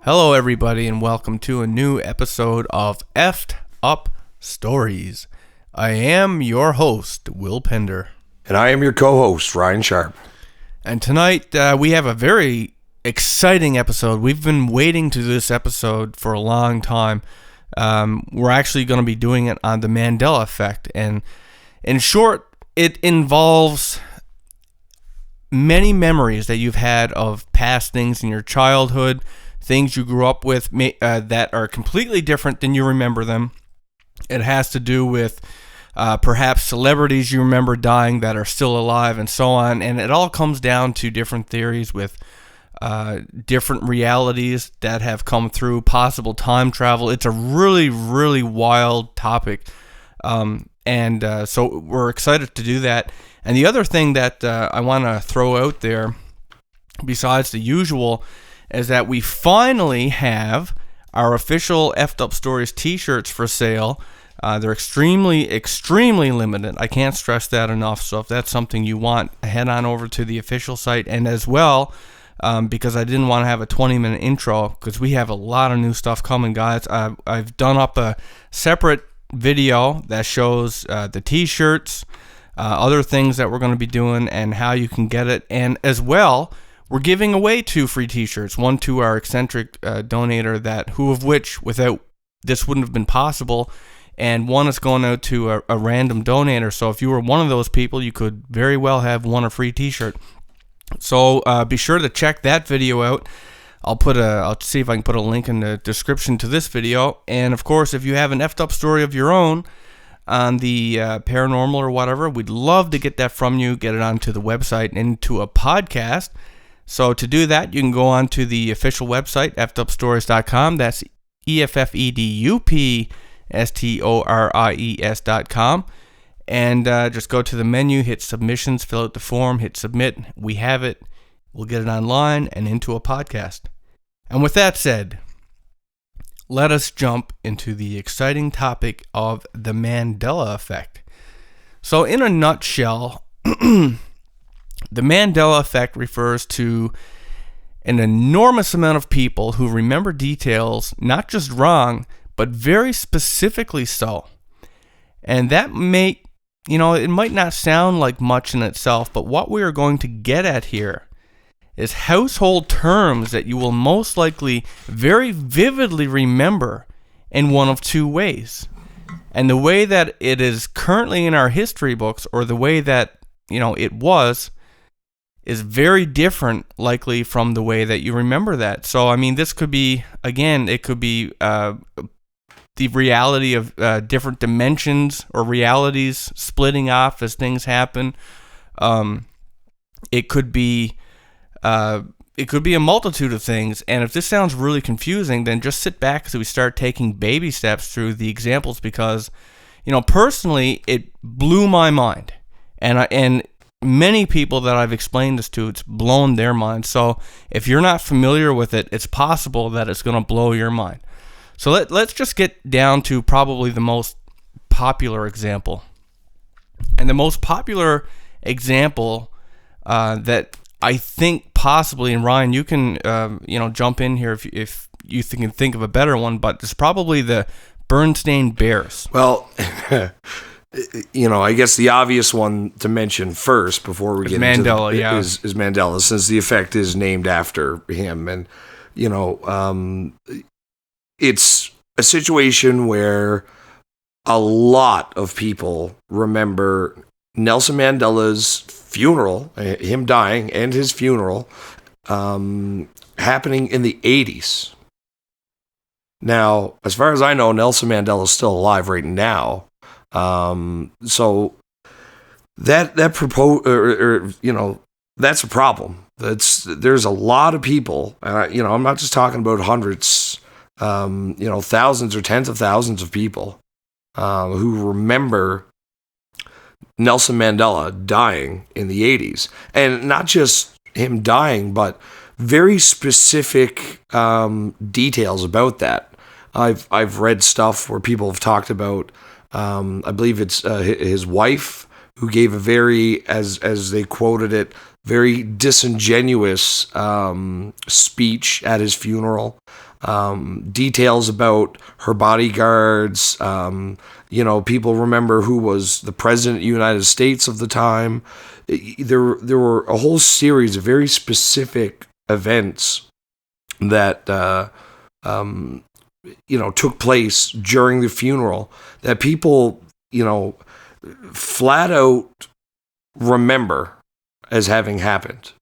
Hello, everybody, and welcome to a new episode of Effed Up Stories. I am your host, Will Pender. And I am your co-host, Ryan Sharp. And tonight, we have a very exciting episode. We've been waiting to this episode for a long time. We're actually going to be doing it on the Mandela Effect. And in short, it involves many memories that you've had of past things in your childhood, things you grew up with that are completely different than you remember them. It has to do with perhaps celebrities you remember dying that are still alive and so on. And it all comes down to different theories with different realities that have come through, possible time travel. It's a really, really wild topic. So we're excited to do that. And the other thing that I want to throw out there, besides the usual, is that we finally have our official Effed Up Stories t-shirts for sale. They're extremely, extremely limited. I can't stress that enough. So if that's something you want, head on over to the official site. And as well, because I didn't want to have a 20-minute intro, because we have a lot of new stuff coming, guys. I've done up a separate video that shows the t-shirts, other things that we're going to be doing, and how you can get it. And as well, we're giving away 2 free t-shirts, one to our eccentric donator of which without this wouldn't have been possible, and one is going out to a random donator. So if you were one of those people, you could very well have won a free t-shirt. So be sure to check that video out. I'll see if I can put a link in the description to this video. And of course, if you have an effed up story of your own on the paranormal or whatever, we'd love to get that from you, get it onto the website and into a podcast. So to do that, you can go on to the official website, effedupstories.com. That's EFFEDUPSTORIES.com. And just go to the menu, hit submissions, fill out the form, hit submit. We have it. We'll get it online and into a podcast. And with that said, let us jump into the exciting topic of the Mandela Effect. So in a nutshell, the Mandela Effect refers to an enormous amount of people who remember details not just wrong, but very specifically so. And that it might not sound like much in itself, but what we are going to get at here is household terms that you will most likely very vividly remember in one of 2 ways. And the way that it is currently in our history books, or the way that, it was, is very different likely from the way that you remember that. So, this could be, again, it could be the reality of different dimensions or realities splitting off as things happen. It could be a multitude of things. And if this sounds really confusing, then just sit back as we start taking baby steps through the examples, because, personally, it blew my mind. And many people that I've explained this to, it's blown their mind. So if you're not familiar with it, it's possible that it's going to blow your mind. So let's just get down to probably the most popular example. And the most popular example that I think possibly, and Ryan, you can jump in here if you can think of a better one, but it's probably the Berenstain Bears. Well, I guess the obvious one to mention first before we get Mandela, into is Mandela, since the effect is named after him. And, it's a situation where a lot of people remember Nelson Mandela's funeral, him dying, and his funeral happening in the 80s. Now, as far as I know, Nelson Mandela is still alive right now. So that's a problem. There's a lot of people, and I'm not just talking about hundreds, thousands or tens of thousands of people who remember Nelson Mandela dying in the 80s. And not just him dying, but very specific details about that. I've read stuff where people have talked about, I believe it's his wife, who gave a very, as they quoted it, very disingenuous speech at his funeral. details about her bodyguards. People remember who was the president of the United States of the time. There were a whole series of very specific events that took place during the funeral that people flat out remember as having happened.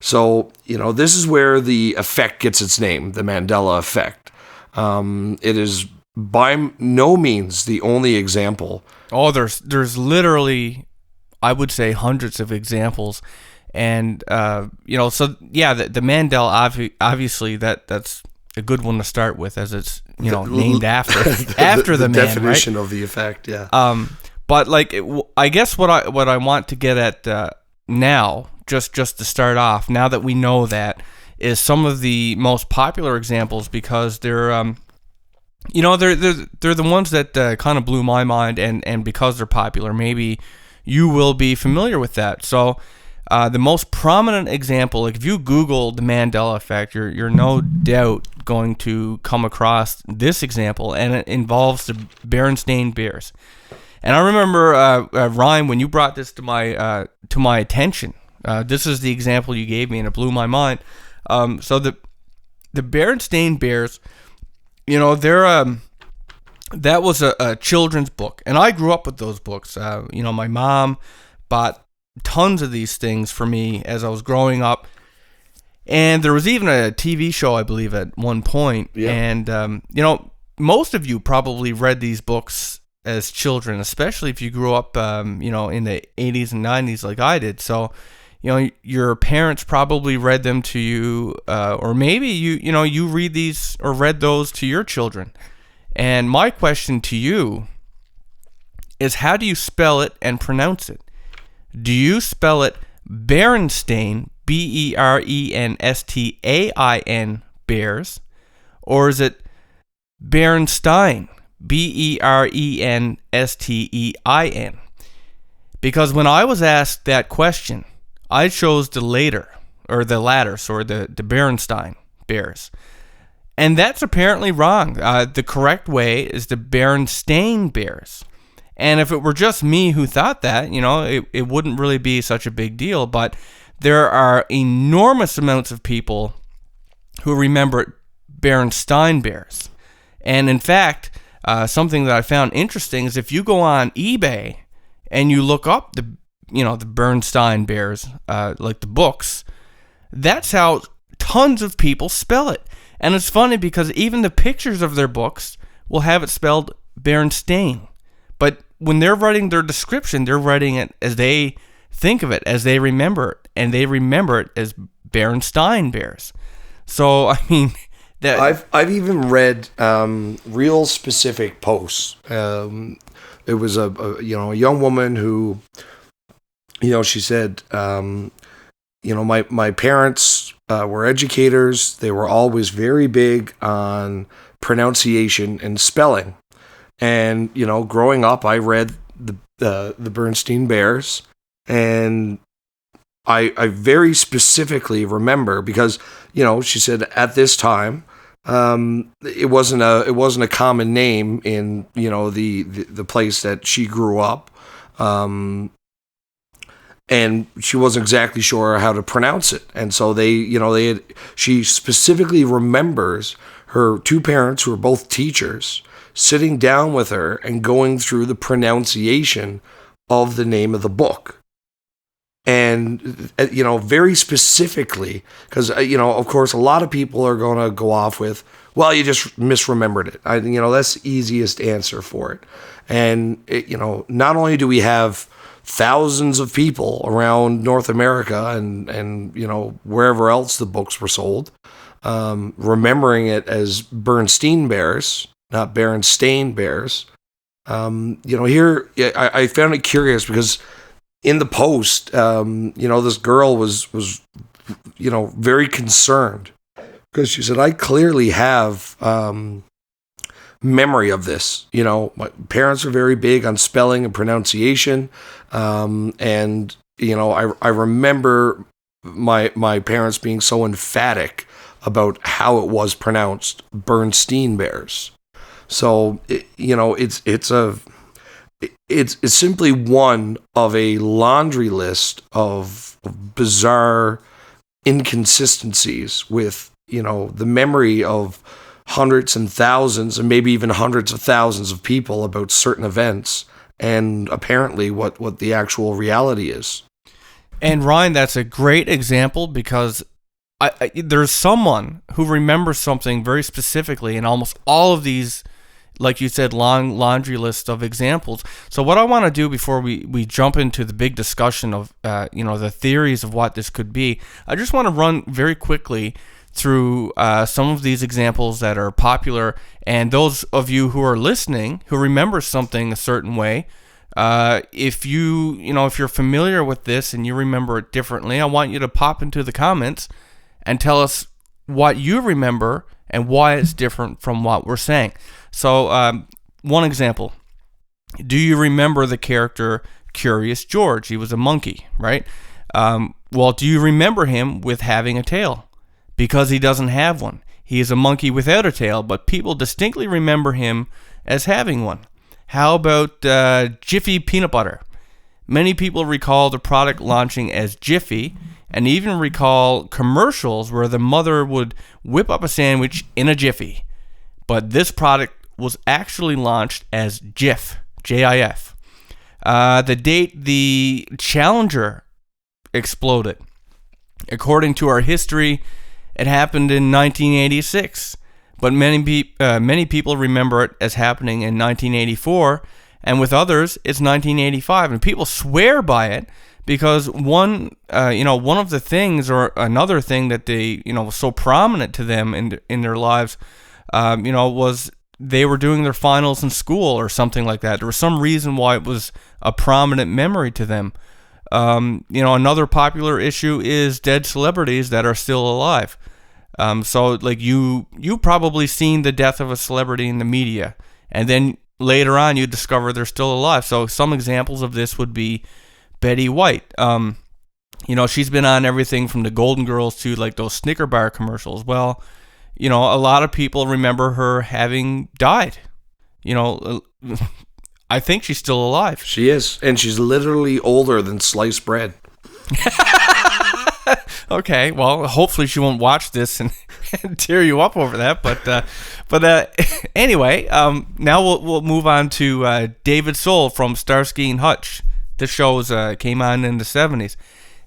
So, this is where the effect gets its name, the Mandela Effect. It is by no means the only example. Oh, there's literally, I would say, hundreds of examples. And, the Mandela, obviously, that's a good one to start with, as it's, named after the man, definition right? of the effect, yeah. But, I guess what I want to get at now, just to start off, now that we know that, is some of the most popular examples, because they're they're the ones that kind of blew my mind, and because they're popular, maybe you will be familiar with that. So the most prominent example, if you Google the Mandela Effect, you're no doubt going to come across this example, and it involves the Berenstain Bears. And I remember, Ryan, when you brought this to my attention, this is the example you gave me, and it blew my mind. So the Berenstain Bears, that was a children's book, and I grew up with those books. My mom bought tons of these things for me as I was growing up, and there was even a TV show, I believe, at one point. Yeah. And most of you probably read these books as children, especially if you grew up, in the 80s and 90s like I did. So, your parents probably read them to you, or maybe you read these or read those to your children. And my question to you is, how do you spell it and pronounce it? Do you spell it Berenstain, Berenstein, Bears, or is it Berenstein, Berenstein? Because when I was asked that question, I chose the latter, the Berenstien Bears. And that's apparently wrong. The correct way is the Berenstain Bears. And if it were just me who thought that, it wouldn't really be such a big deal. But there are enormous amounts of people who remember Berenstain Bears. And in fact, something that I found interesting is if you go on eBay and you look up the Berenstain Bears, like the books, that's how tons of people spell it. And it's funny because even the pictures of their books will have it spelled Berenstain. But when they're writing their description, they're writing it as they think of it, as they remember it, and they remember it as Berenstain Bears. So, I mean, that I've even read real specific posts. It was a young woman who, she said, my parents were educators. They were always very big on pronunciation and spelling. And, growing up, I read the Berenstien Bears, and I very specifically remember because, she said at this time, it wasn't a common name in, the place that she grew up. And she wasn't exactly sure how to pronounce it. And so she specifically remembers her two parents, who were both teachers, sitting down with her and going through the pronunciation of the name of the book. And, very specifically, because, of course, a lot of people are going to go off with, well, you just misremembered it. That's the easiest answer for it. And, not only do we have thousands of people around North America and wherever else the books were sold, remembering it as Berenstien Bears, not Berenstain Bears. Here I found it curious because in the post, this girl was very concerned because she said, I clearly have memory of this. My parents are very big on spelling and pronunciation. And I remember my parents being so emphatic about how it was pronounced, Berenstain Bears. So, it's simply one of a laundry list of bizarre inconsistencies with, the memory of hundreds and thousands and maybe even hundreds of thousands of people about certain events, and apparently what the actual reality is. And Ryan, that's a great example because there's someone who remembers something very specifically in almost all of these, like you said, long laundry list of examples. So what I want to do before we jump into the big discussion of the theories of what this could be, I just want to run very quickly through some of these examples that are popular, and those of you who are listening who remember something a certain way, if you're familiar with this and you remember it differently, I want you to pop into the comments and tell us what you remember and why it's different from what we're saying. So, one example. Do you remember the character Curious George? He was a monkey, right? Well, do you remember him with having a tail? Because he doesn't have one. He is a monkey without a tail, but people distinctly remember him as having one. How about Jiffy peanut butter? Many people recall the product launching as Jiffy, and even recall commercials where the mother would whip up a sandwich in a jiffy. But this product was actually launched as Jif, J-I-F. The date the Challenger exploded. According to our history, it happened in 1986, but many people remember it as happening in 1984, and with others, it's 1985, and people swear by it because one of the things or another thing that they, was so prominent to them in their lives, was they were doing their finals in school or something like that. There was some reason why it was a prominent memory to them. Another popular issue is dead celebrities that are still alive. So like you probably seen the death of a celebrity in the media, and then later on you discover they're still alive. So some examples of this would be Betty White. She's been on everything from the Golden Girls to like those Snicker bar commercials. Well, a lot of people remember her having died. I think she's still alive. She is, and she's literally older than sliced bread. Okay, well, hopefully she won't watch this and tear you up over that. But anyway, now we'll move on to David Soul from Starsky and Hutch. The shows came on in the 70s,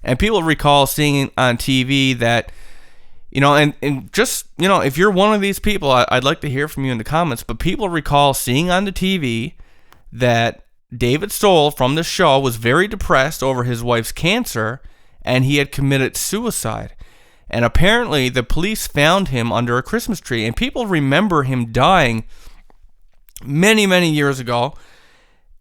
and people recall seeing on TV that, and just, if you're one of these people, I'd like to hear from you in the comments. But people recall seeing on the TV that David Soul from the show was very depressed over his wife's cancer, and he had committed suicide. And apparently the police found him under a Christmas tree, and people remember him dying many, many years ago.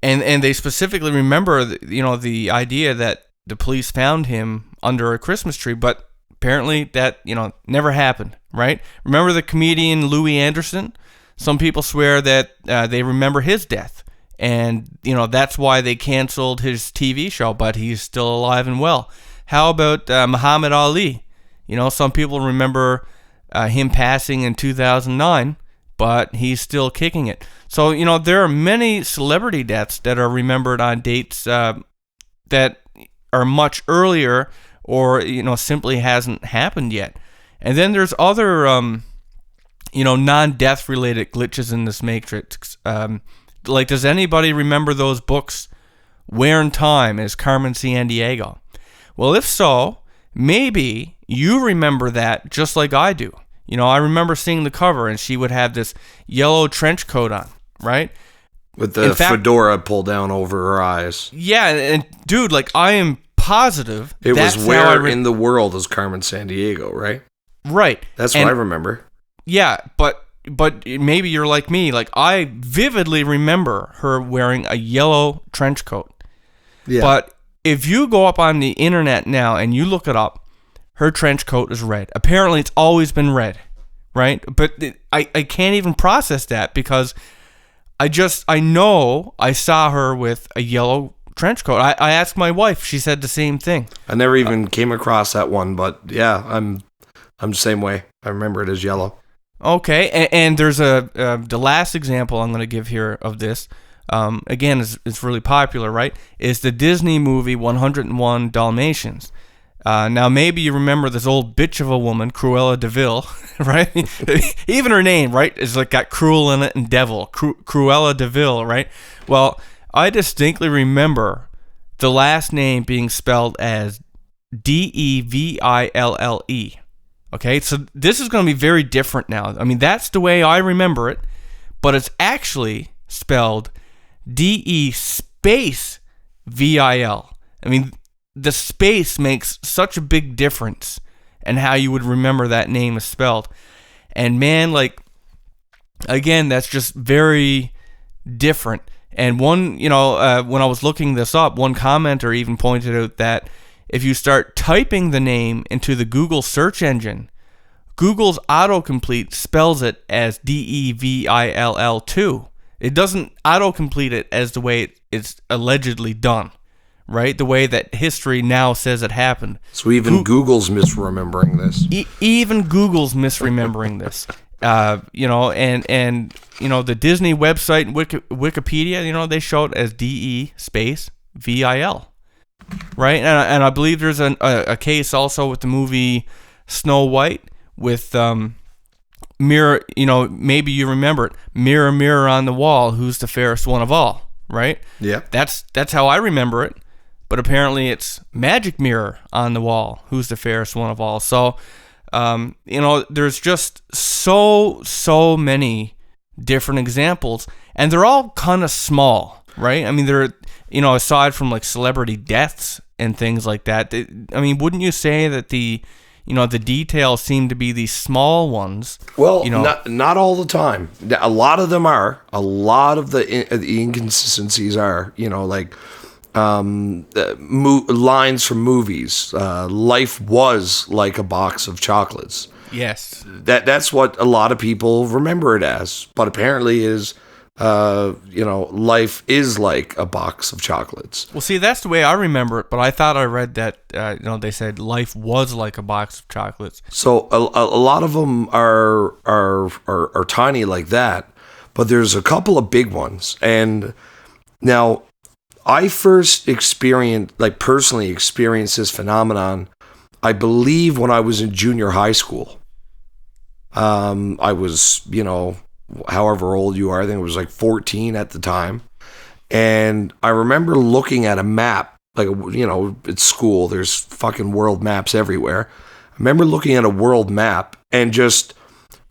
And they specifically remember, the idea that the police found him under a Christmas tree, but apparently that, never happened, right? Remember the comedian Louis Anderson? Some people swear that they remember his death, and, that's why they canceled his TV show, but he's still alive and well. How about Muhammad Ali? Some people remember him passing in 2009, but he's still kicking it. So, there are many celebrity deaths that are remembered on dates that are much earlier or, simply hasn't happened yet. And then there's other, non-death related glitches in this matrix. Like, does anybody remember those books, Where in Time is Carmen Sandiego? Well, if so, maybe you remember that just like I do. I remember seeing the cover, and she would have this yellow trench coat on, right? With the fedora pulled down over her eyes. Yeah, and dude, like, I am positive it was Where in the World is Carmen Sandiego, right? Right. That's what I remember. Yeah, but maybe you're like me. Like, I vividly remember her wearing a yellow trench coat. Yeah. But if you go up on the internet now and you look it up, her trench coat is red. Apparently, it's always been red, right? But I can't even process that because I know I saw her with a yellow trench coat. I asked my wife. She said the same thing. I never even came across that one, but yeah, I'm the same way. I remember it as yellow. Okay, and there's the last example I'm going to give here of this. Again, it's really popular, right? Is the Disney movie 101 Dalmatians. Now, maybe you remember this old bitch of a woman, Cruella de Vil, right? Even her name, right, is like got cruel in it and devil. Cruella de Vil, right? Well, I distinctly remember the last name being spelled as Deville. Okay, so this is going to be very different now. I mean, that's the way I remember it, but it's actually spelled DE space VIL. I mean, the space makes such a big difference in how you would remember that name is spelled. And man, like, again, that's just very different. And one, when I was looking this up, one commenter even pointed out that if you start typing the name into the Google search engine, Google's autocomplete spells it as DEVILL too. It doesn't autocomplete it as the way it's allegedly done, right? The way that history now says it happened. So even Google's misremembering this. Even Google's misremembering this. And the Disney website and Wikipedia, they show it as DE space VIL. Right, and I believe there's a case also with the movie Snow White with mirror. Maybe you remember it. Mirror, mirror on the wall, who's the fairest one of all? Right. Yeah. That's how I remember it. But apparently it's magic mirror on the wall, who's the fairest one of all. So, there's just so many different examples, and they're all kind of small, right? I mean, they're aside from like celebrity deaths and things like that, wouldn't you say that the details seem to be these small ones? Well, not all the time. A lot of them are. A lot of the inconsistencies are, lines from movies. Life was like a box of chocolates. Yes. That's what a lot of people remember it as, but apparently is. Life is like a box of chocolates. Well, see, that's the way I remember it, but I thought I read that, they said life was like a box of chocolates. So a lot of them are tiny like that, but there's a couple of big ones. And now I first personally experienced this phenomenon, I believe when I was in junior high school. I was, however old you are, I think it was like 14 at the time. And I remember looking at a map, like, at school, there's fucking world maps everywhere. I remember looking at a world map and just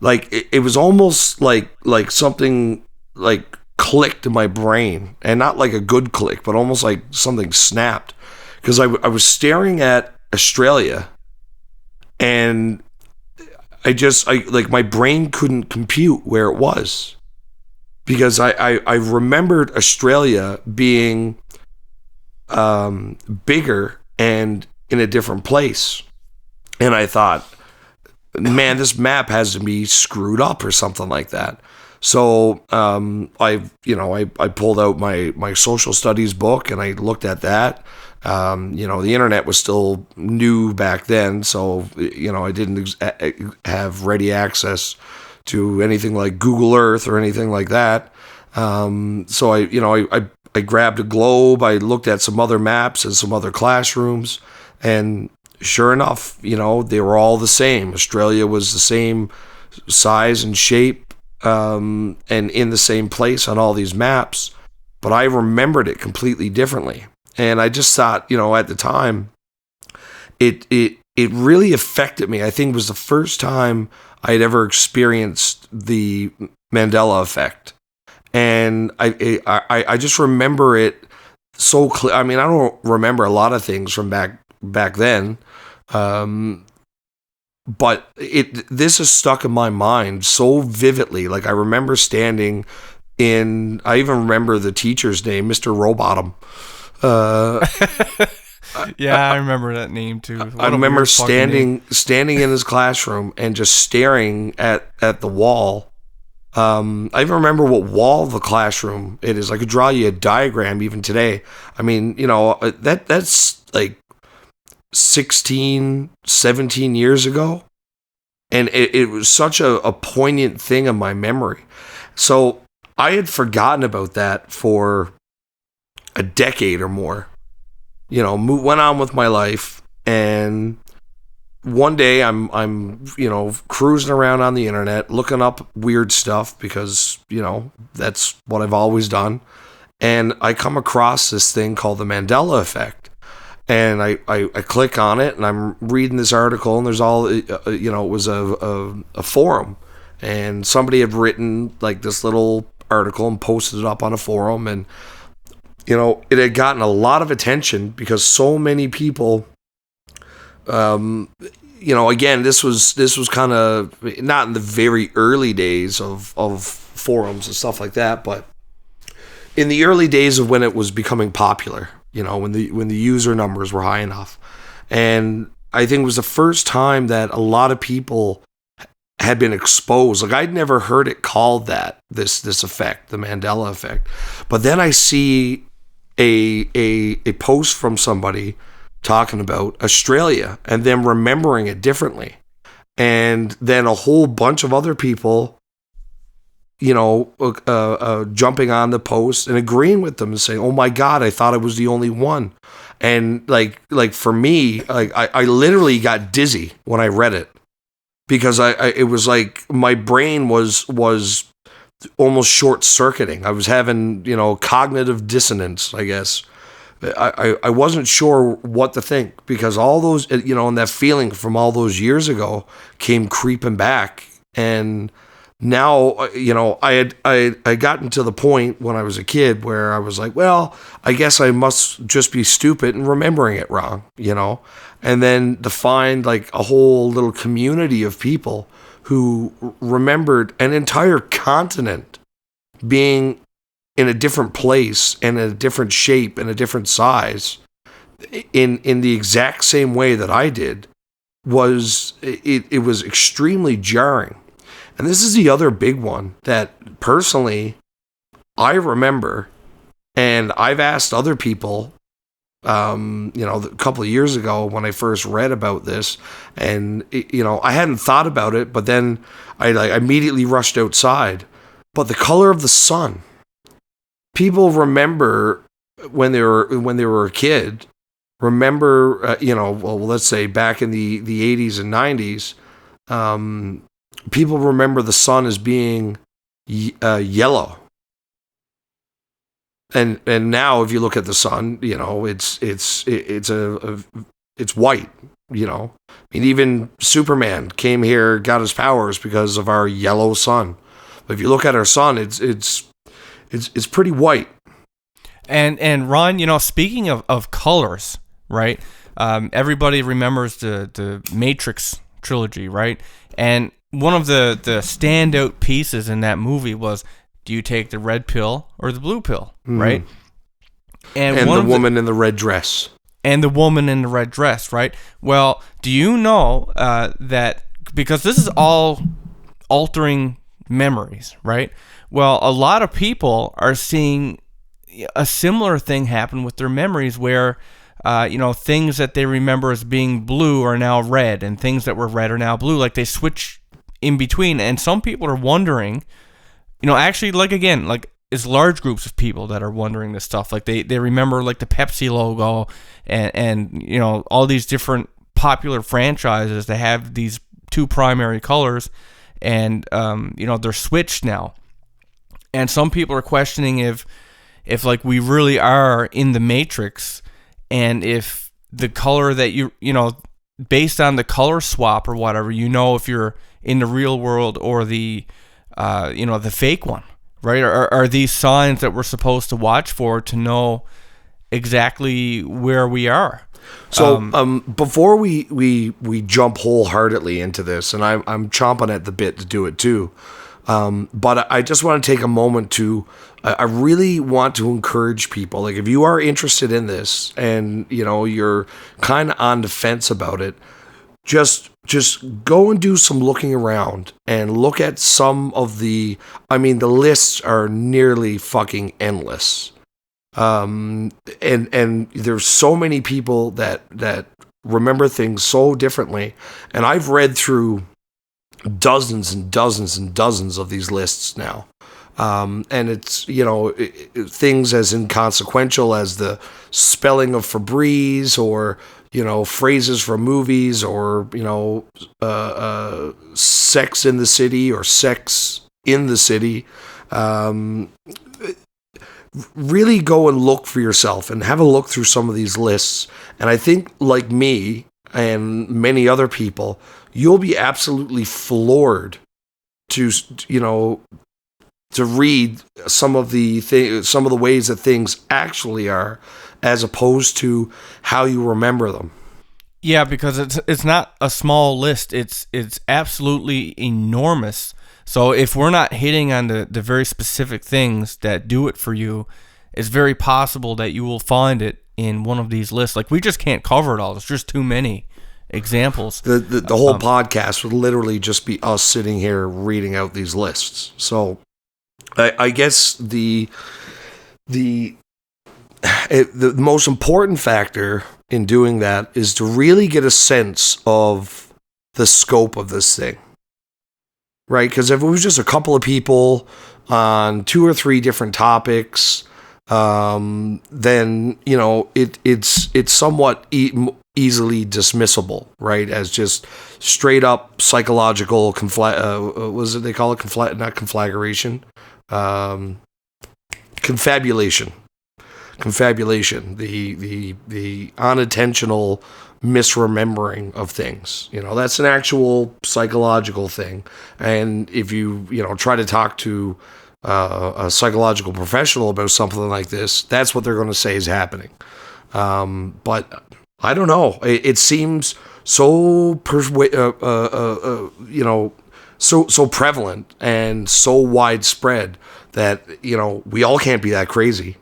like, it was almost like something like clicked in my brain, and not like a good click, but almost like something snapped, because I was staring at Australia, and my brain couldn't compute where it was, because I remembered Australia being bigger and in a different place. And I thought, man, this map has to be screwed up or something like that. So I pulled out my social studies book and I looked at that. The internet was still new back then, so I didn't have ready access to anything like Google Earth or anything like that. So I grabbed a globe. I looked at some other maps and some other classrooms, and sure enough, they were all the same. Australia was the same size and shape, and in the same place on all these maps, but I remembered it completely differently. And I just thought, at the time, it really affected me. I think it was the first time I had ever experienced the Mandela Effect. And I just remember it so clear. I mean, I don't remember a lot of things from back then, but this is stuck in my mind so vividly. Like, I remember standing in. I even remember the teacher's name, Mr. Rowbottom. Yeah, I remember that name too. I remember standing in his classroom and just staring at the wall. I even remember what wall of the classroom it is. I could draw you a diagram even today. I mean, that's like 16, 17 years ago. And it was such a poignant thing in my memory. So I had forgotten about that for a decade or more. Went on with my life, and one day I'm cruising around on the internet looking up weird stuff because that's what I've always done, and I come across this thing called the Mandela Effect, and I click on it, and I'm reading this article, and there's all it was a forum, and somebody had written like this little article and posted it up on a forum, and it had gotten a lot of attention because so many people, again, this was kind of not in the very early days of forums and stuff like that, but in the early days of when it was becoming popular, when the user numbers were high enough. And I think it was the first time that a lot of people had been exposed. Like, I'd never heard it called that, this effect, the Mandela Effect. But then I see a post from somebody talking about Australia and them remembering it differently. And then a whole bunch of other people, jumping on the post and agreeing with them and saying, "Oh my God, I thought I was the only one." And like for me, I literally got dizzy when I read it, because it was like my brain was almost short-circuiting. I was having, cognitive dissonance, I guess. I wasn't sure what to think, because all those, and that feeling from all those years ago came creeping back. And now, I gotten to the point when I was a kid where I was like, well, I guess I must just be stupid and remembering it wrong, and then to find like a whole little community of people who remembered an entire continent being in a different place and in a different shape and a different size in the exact same way that I did, was extremely jarring. And this is the other big one that personally I remember, and I've asked other people, a couple of years ago when I first read about this, and I hadn't thought about it, but then I immediately rushed outside. But the color of the sun, people remember when they were a kid. Remember, let's say back in the 80s and 90s, people remember the sun as being yellow. And now, if you look at the sun, it's white. I mean, even Superman came here, got his powers because of our yellow sun. But if you look at our sun, it's pretty white. And Ron, speaking of colors, right? Everybody remembers the Matrix trilogy, right? And one of the standout pieces in that movie was, do you take the red pill or the blue pill, right? And the woman in the red dress. And the woman in the red dress, right? Well, do you know that, because this is all altering memories, right? Well, a lot of people are seeing a similar thing happen with their memories where, things that they remember as being blue are now red, and things that were red are now blue. Like, they switch in between. And some people are wondering, actually, it's large groups of people that are wondering this stuff. Like, they remember like the Pepsi logo and all these different popular franchises that have these two primary colors, and they're switched now. And some people are questioning if like we really are in the Matrix, and if the color that based on the color swap or whatever, if you're in the real world or the the fake one, right? Are these signs that we're supposed to watch for to know exactly where we are? So before we jump wholeheartedly into this, and I'm chomping at the bit to do it too, but I just want to take a moment to, I really want to encourage people, like, if you are interested in this and you're kind of on the fence about it, just go and do some looking around and look at some of the lists are nearly fucking endless. And there's so many people that remember things so differently. And I've read through dozens and dozens and dozens of these lists now. And it's, things as inconsequential as the spelling of Febreze, or, phrases from movies, or, sex in the city, or sex in the city. Really go and look for yourself and have a look through some of these lists. And I think, like me and many other people, you'll be absolutely floored to read some of the ways that things actually are, as opposed to how you remember them. Yeah, because it's not a small list. It's absolutely enormous. So if we're not hitting on the very specific things that do it for you, it's very possible that you will find it in one of these lists. Like, we just can't cover it all. There's just too many examples. The whole podcast would literally just be us sitting here reading out these lists. So I guess the most important factor in doing that is to really get a sense of the scope of this thing. Right? Because if it was just a couple of people on 2 or 3 different topics, then, it's somewhat easily dismissible, right? As just straight up psychological they call it not conflagration? Confabulation, the unintentional misremembering of things. That's an actual psychological thing. And if you try to talk to a psychological professional about something like this, that's what they're going to say is happening. But I don't know. It seems so so prevalent and so widespread that we all can't be that crazy.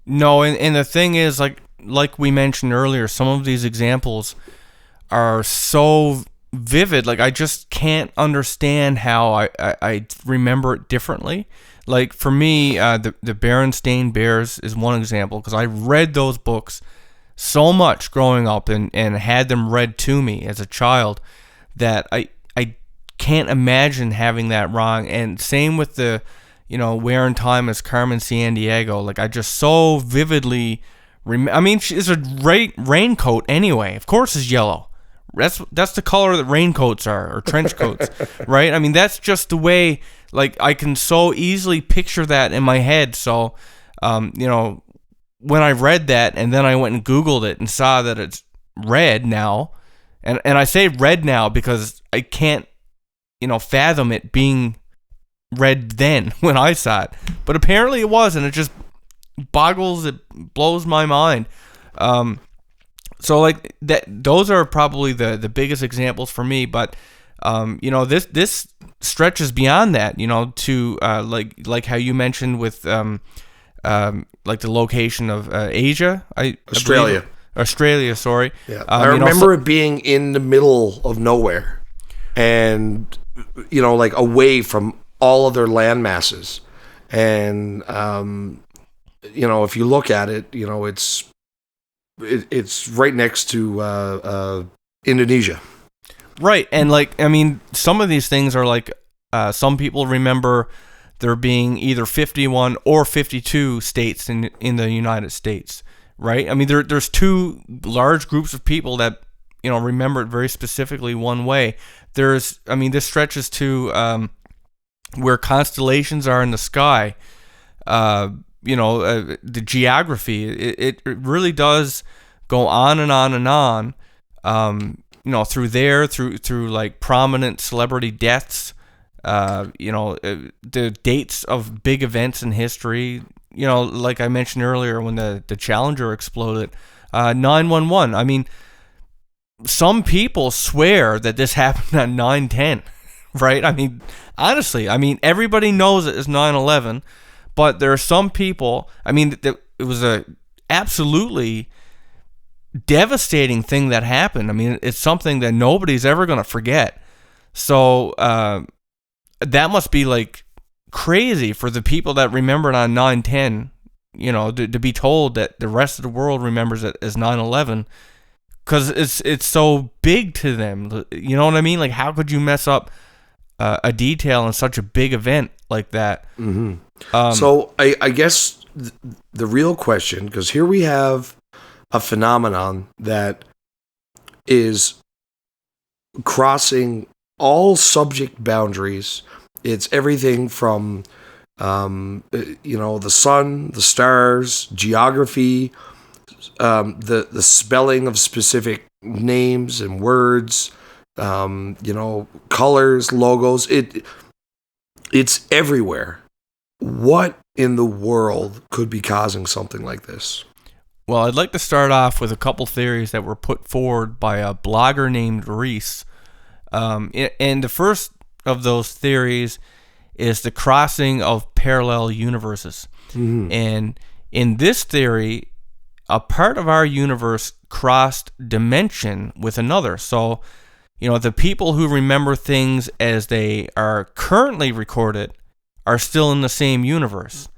No, and the thing is, like we mentioned earlier, some of these examples are so vivid. Like, I just can't understand how I remember it differently. Like, for me, the Berenstain Bears is one example, because I read those books so much growing up and had them read to me as a child that I can't imagine having that wrong. And same with the Where in Time is Carmen Sandiego. Like, I just so vividly she's a raincoat anyway. Of course it's yellow. That's the color that raincoats are, or trench coats, right? That's just the way, like, I can so easily picture that in my head. So, when I read that and then I went and Googled it and saw that it's red now, and I say red now because I can't, fathom it being red then when I saw it. But apparently it was, and it just blows my mind. So, like, those are probably the biggest examples for me. But this stretches beyond that, to like how you mentioned with like the location of Asia, Australia, sorry. Yeah, I remember it being in the middle of nowhere, and like away from all other land masses. And if you look at it, it's right next to Indonesia. Right. And some of these things are like, some people remember there being either 51 or 52 states in the United States, right? There's 2 large groups of people that, remember it very specifically one way. This stretches to where constellations are in the sky. The geography, it really does go on and on and on, through like prominent celebrity deaths, the dates of big events in history, like I mentioned earlier when the Challenger exploded, 9/11. Some people swear that this happened on 9/10, right? Honestly, everybody knows it is 9/11. But there are some people, it was a absolutely devastating thing that happened. It's something that nobody's ever going to forget. So that must be like crazy for the people that remember it on 9/10, to be told that the rest of the world remembers it as 9/11, because it's so big to them. You know what I mean? Like, how could you mess up a detail in such a big event like that. Mm-hmm. So I guess the real question, because here we have a phenomenon that is crossing all subject boundaries. It's everything from the sun, the stars, geography, the spelling of specific names and words, colors, logos. It's everywhere. What in the world could be causing something like this? Well, I'd like to start off with a couple theories that were put forward by a blogger named Reese. And the first of those theories is the crossing of parallel universes. Mm-hmm. And in this theory, a part of our universe crossed dimension with another. So, the people who remember things as they are currently recorded are still in the same universe.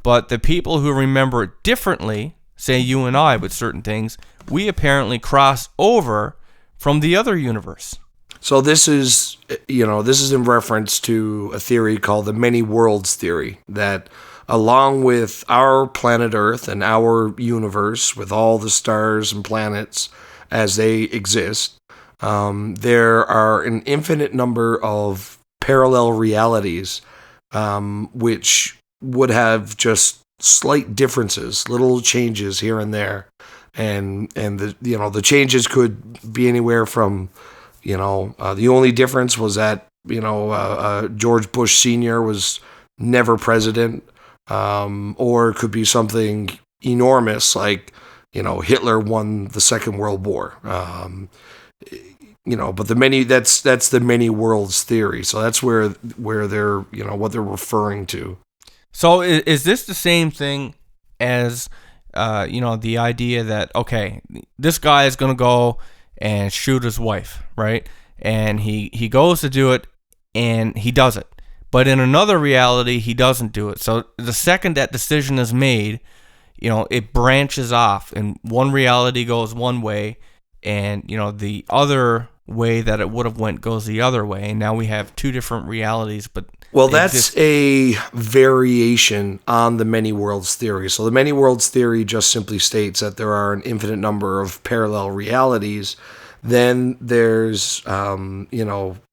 But the people who remember it differently, say you and I with certain things, we apparently cross over from the other universe. So this is in reference to a theory called the many worlds theory, that along with our planet Earth and our universe with all the stars and planets as they exist, there are an infinite number of parallel realities, which would have just slight differences, little changes here and there, and the changes could be anywhere from, the only difference was that George Bush Sr. was never president, or it could be something enormous like Hitler won the Second World War. But that's the many worlds theory. So that's where they're what they're referring to. So is this the same thing as the idea that, okay, this guy is going to go and shoot his wife, right? And he goes to do it and he does it. But in another reality, he doesn't do it. So the second that decision is made, it branches off, and one reality goes one way, and the other way that it would have went goes the other way, and now we have two different realities. But that's a variation on the many worlds theory. So the many worlds theory just simply states that there are an infinite number of parallel realities. Then there's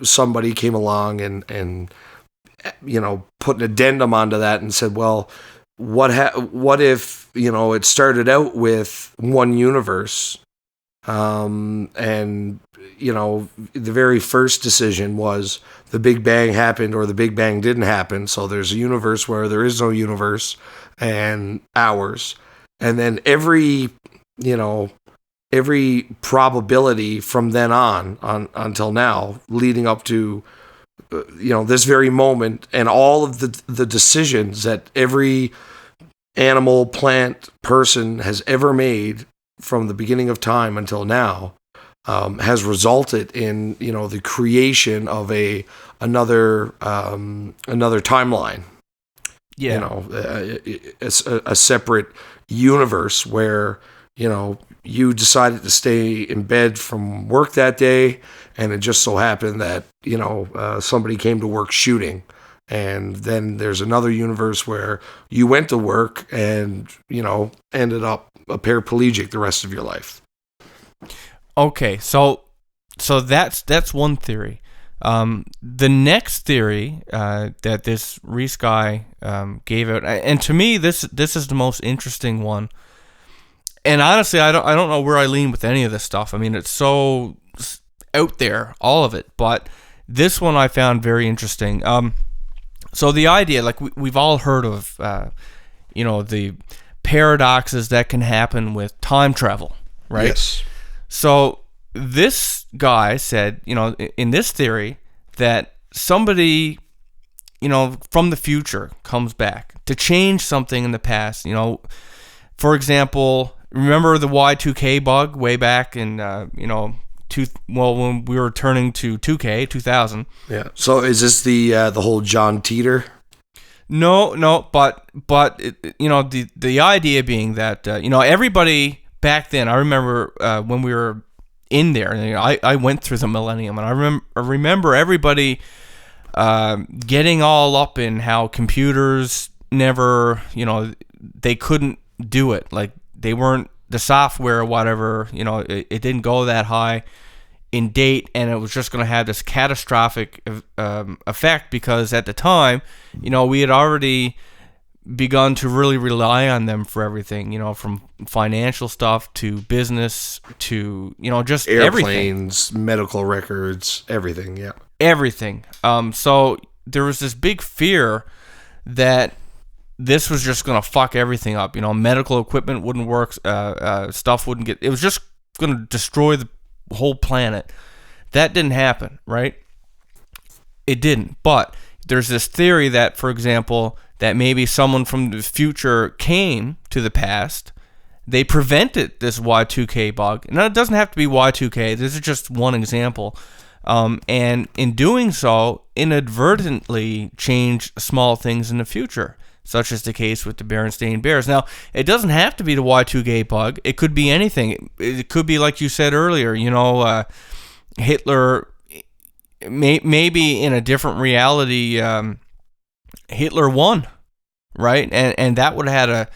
somebody came along and put an addendum onto that and said, well, what if it started out with one universe, and the very first decision was the Big Bang happened or the Big Bang didn't happen. So there's a universe where there is no universe and ours. And then every probability from then on until now, leading up to, this very moment, and all of the decisions that every animal, plant, person has ever made from the beginning of time until now, has resulted in the creation of another timeline. Yeah, a separate universe where you decided to stay in bed from work that day, and it just so happened that somebody came to work shooting. And then there's another universe where you went to work and ended up a paraplegic the rest of your life. Okay, so that's one theory. The next theory that this Reese guy gave out, and to me this is the most interesting one. And honestly, I don't know where I lean with any of this stuff. I mean, it's so out there, all of it. But this one I found very interesting. So the idea, like we've all heard of, the paradoxes that can happen with time travel, right? Yes. So this guy said, in this theory, that somebody, from the future comes back to change something in the past. For example, remember the Y2K bug way back in, when we were turning to 2000. Yeah. So is this the whole John Teeter? No, but the idea being that everybody back then, I remember when we were in there, and I went through the millennium, and I remember everybody getting all up in how computers never, they couldn't do it. Like, they weren't, the software or whatever, it didn't go that high in date, and it was just going to have this catastrophic effect, because at the time, we had already begun to really rely on them for everything, from financial stuff to business to, just airplanes, everything. medical records, everything. Yeah. Everything. So there was this big fear that this was just going to fuck everything up. Medical equipment wouldn't work. Stuff wouldn't get... It was just going to destroy the whole planet. That didn't happen, right? It didn't. But there's this theory that, for example, that maybe someone from the future came to the past. They prevented this Y2K bug. Now, it doesn't have to be Y2K. This is just one example. And in doing so, inadvertently changed small things in the future, such as the case with the Berenstain Bears. Now, it doesn't have to be the Y2K bug. It could be anything. It could be, like you said earlier, Hitler, maybe in a different reality, Hitler won, right? And that would have had a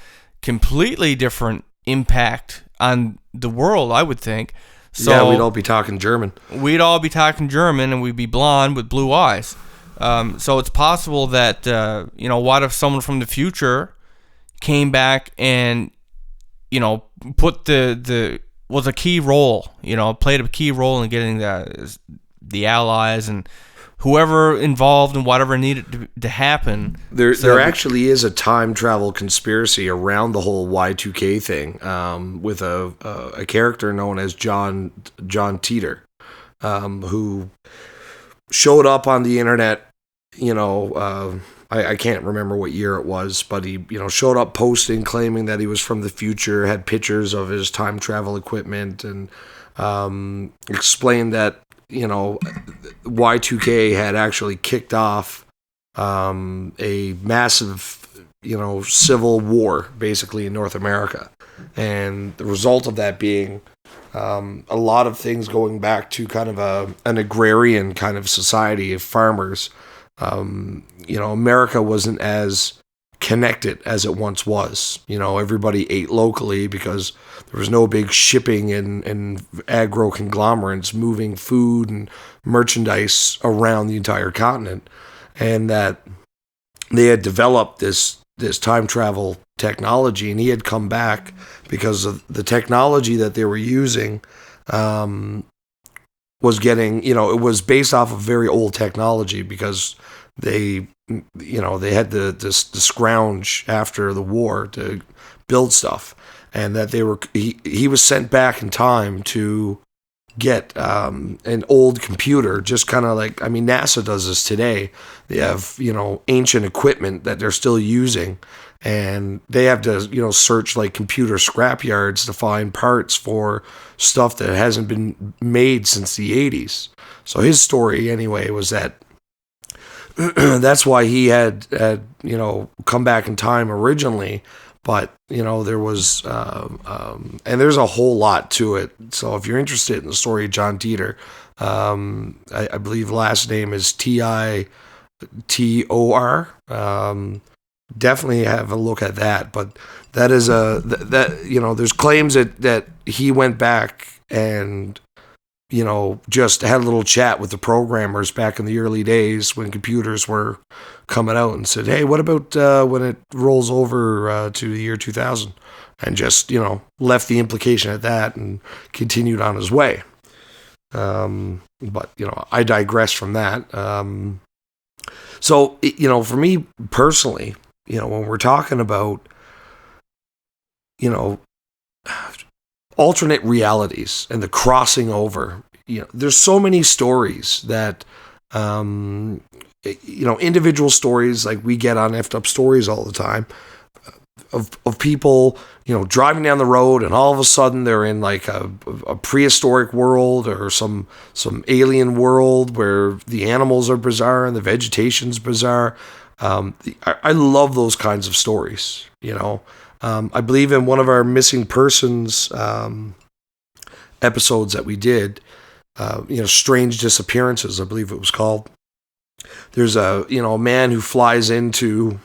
completely different impact on the world, I would think. So, yeah, we'd all be talking German. We'd all be talking German, and we'd be blonde with blue eyes. So it's possible that, what if someone from the future came back and, put was a key role, played a key role in getting the Allies and whoever involved in whatever needed to happen. There actually is a time travel conspiracy around the whole Y2K thing, with a character known as John Teeter, who showed up on the internet. I can't remember what year it was, but he showed up posting, claiming that he was from the future, had pictures of his time travel equipment, and explained that Y2K had actually kicked off a massive, civil war, basically, in North America. And the result of that being a lot of things going back to kind of an agrarian kind of society of farmers. America wasn't as connected as it once was. Everybody ate locally because there was no big shipping and agro conglomerates moving food and merchandise around the entire continent, and that they had developed this time travel technology, and he had come back because of the technology that they were using was getting, it was based off of very old technology, because they had the scrounge after the war to build stuff, and that he was sent back in time to get an old computer, just kind of like, NASA does this today. They have, ancient equipment that they're still using, and they have to, search like computer scrapyards to find parts for stuff that hasn't been made since the 80s. So his story anyway was that that's why he had come back in time originally, but there was and there's a whole lot to it. So if you're interested in the story of John Teeter, I believe last name is Titor. Definitely have a look at that. But that is there's claims that he went back and just had a little chat with the programmers back in the early days when computers were coming out, and said, hey, what about when it rolls over to the year 2000? And just, left the implication at that and continued on his way. But, I digress from that. So, for me personally, when we're talking about, alternate realities and the crossing over, there's so many stories that, individual stories like we get on Effed Up Stories all the time of people, driving down the road, and all of a sudden they're in like a prehistoric world or some alien world where the animals are bizarre and the vegetation's bizarre. I love those kinds of stories, I believe in one of our missing persons episodes that we did, strange disappearances, I believe it was called. there's a man who flies into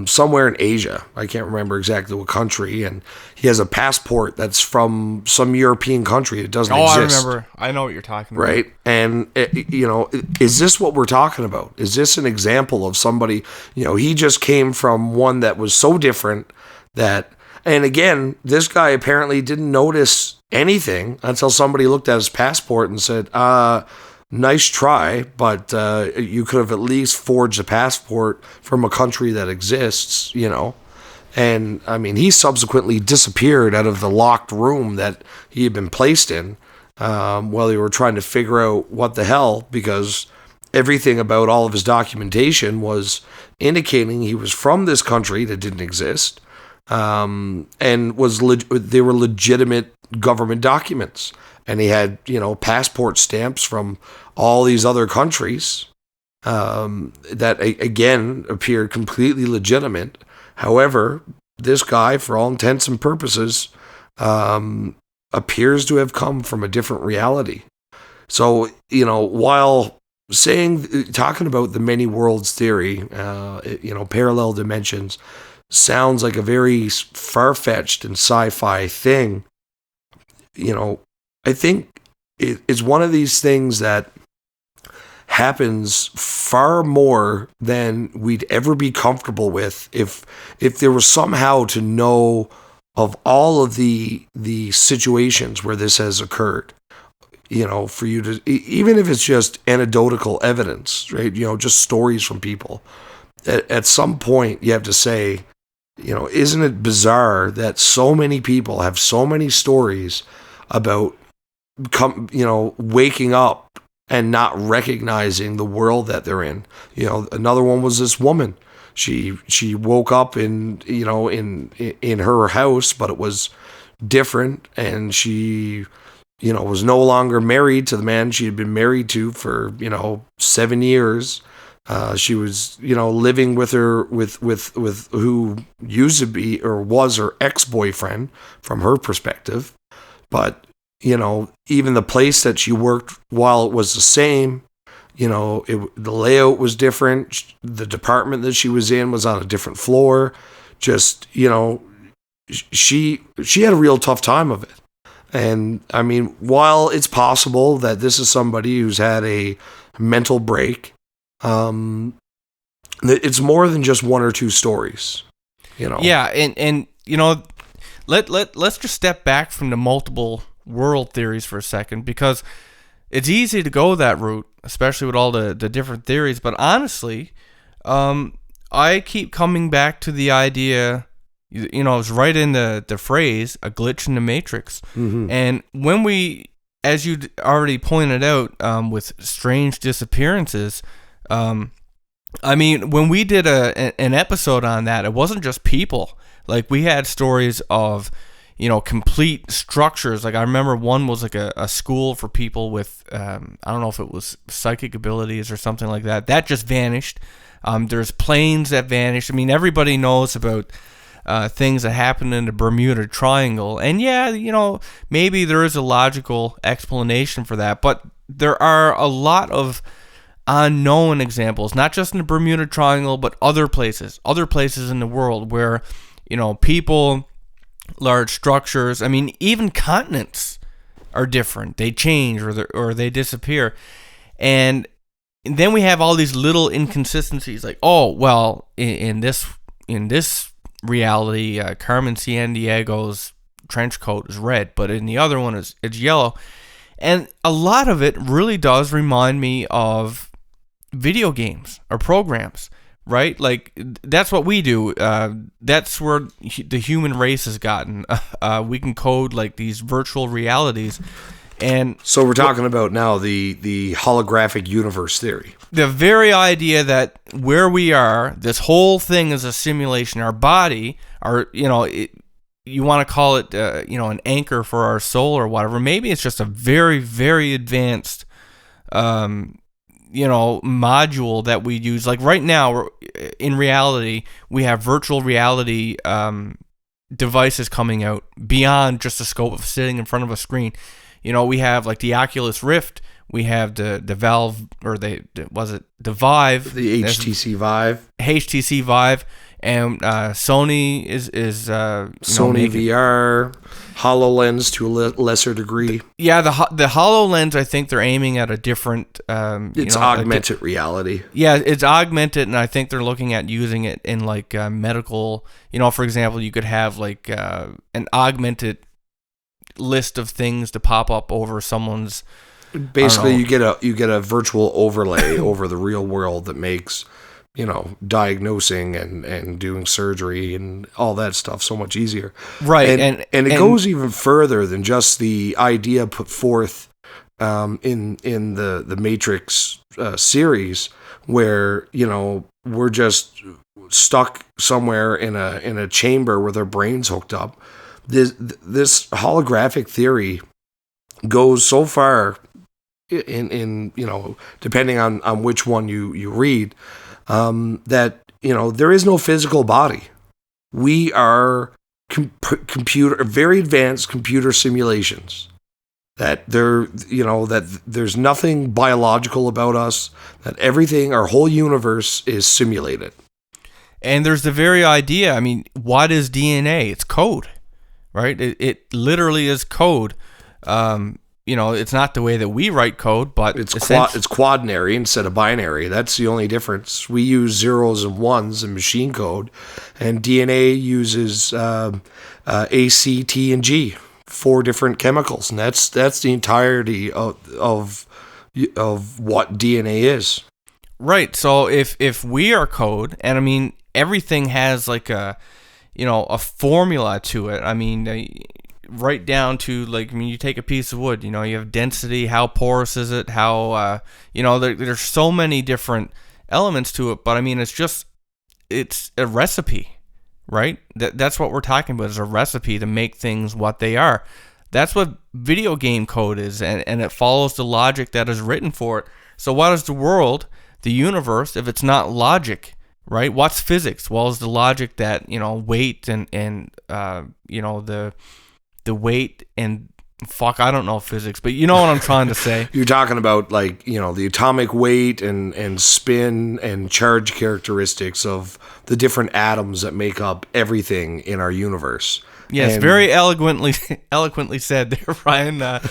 somewhere in Asia. I can't remember exactly what country, and he has a passport that's from some European country. It doesn't exist. I remember. I know what you're talking about. Right? And, is this what we're talking about? Is this an example of somebody, he just came from one that was so different that, and again, this guy apparently didn't notice anything until somebody looked at his passport and said, nice try, but you could have at least forged a passport from a country that exists, And, I mean, he subsequently disappeared out of the locked room that he had been placed in while they were trying to figure out what the hell, because everything about all of his documentation was indicating he was from this country that didn't exist, and they were legitimate government documents. And he had, passport stamps from all these other countries that, again, appeared completely legitimate. However, this guy, for all intents and purposes, appears to have come from a different reality. So, while talking about the many worlds theory, parallel dimensions, sounds like a very far-fetched and sci-fi thing, I think it's one of these things that happens far more than we'd ever be comfortable with if there was somehow to know of all of the situations where this has occurred. For you to, even if it's just anecdotal evidence, right? Just stories from people. At some point, you have to say, isn't it bizarre that so many people have so many stories about waking up and not recognizing the world that they're in. Another one was this woman. She woke up in her house, but it was different, and she was no longer married to the man she had been married to for 7 years. She was living with who used to be or was her ex-boyfriend from her perspective, but even the place that she worked, while it was the same, the layout was different. The department that she was in was on a different floor. Just, she had a real tough time of it. And I mean, while it's possible that this is somebody who's had a mental break, it's more than just one or two stories, Yeah. And let's just step back from the multiple world theories for a second, because it's easy to go that route, especially with all the different theories. But honestly, I keep coming back to the idea, it's right in the phrase, a glitch in the matrix. Mm-hmm. And when we, as you already pointed out, with strange disappearances, I mean, when we did an episode on that, it wasn't just people. Like, we had stories of complete structures. Like, I remember one was like a school for people with, I don't know if it was psychic abilities or something like that. That just vanished. There's planes that vanished. I mean, everybody knows about things that happen in the Bermuda Triangle. And yeah, maybe there is a logical explanation for that. But there are a lot of unknown examples, not just in the Bermuda Triangle, but other places in the world where, people, large structures, I mean, even continents are different. They change or they disappear. And then we have all these little inconsistencies, like, oh, well, in this reality, Carmen Sandiego's trench coat is red, but in the other one it's yellow. And a lot of it really does remind me of video games or programs, right? Like, that's what we do. That's where the human race has gotten. We can code like these virtual realities. And so we're talking about now the holographic universe theory. The very idea that where we are, this whole thing is a simulation. Our body, you want to call it, an anchor for our soul or whatever. Maybe it's just a very, very advanced, module that we use. Like right now, in reality, we have virtual reality devices coming out beyond just the scope of sitting in front of a screen. We have like the Oculus Rift, We have the Valve, or was it the Vive? The HTC Vive. HTC Vive, and Sony is Sony VR, HoloLens to a lesser degree. Yeah, the HoloLens, I think they're aiming at a different. It's augmented reality. Yeah, it's augmented, and I think they're looking at using it in like medical. For example, you could have like an augmented list of things to pop up over someone's. Basically, you get a virtual overlay over the real world that makes diagnosing and doing surgery and all that stuff so much easier. Right, and it goes even further than just the idea put forth in the Matrix series, where we're just stuck somewhere in a chamber with our brains hooked up. This holographic theory goes so far in depending on which one you read, that there is no physical body. We are very advanced computer simulations. That that there's nothing biological about us. That everything, our whole universe, is simulated. And there's the very idea. I mean, what is DNA? It's code, right? It literally is code. It's not the way that we write code, but it's quaternary instead of binary. That's the only difference. We use zeros and ones in machine code, and DNA uses A, C, T, and G, 4 different chemicals, and that's the entirety of what DNA is. Right. So if we are code, and I mean everything has like a formula to it. I mean. Right down to you take a piece of wood, you have density, how porous is it, how there's so many different elements to it, but I mean it's a recipe, right? That's what we're talking about, is a recipe to make things what they are. That's what video game code is, and it follows the logic that is written for it. So what is the world, the universe, if it's not logic, right? What's physics? Well, it's the logic that weight and the weight and I don't know physics, but you know what I'm trying to say. You're talking about the atomic weight and spin and charge characteristics of the different atoms that make up everything in our universe. Yes, very eloquently said there, Ryan.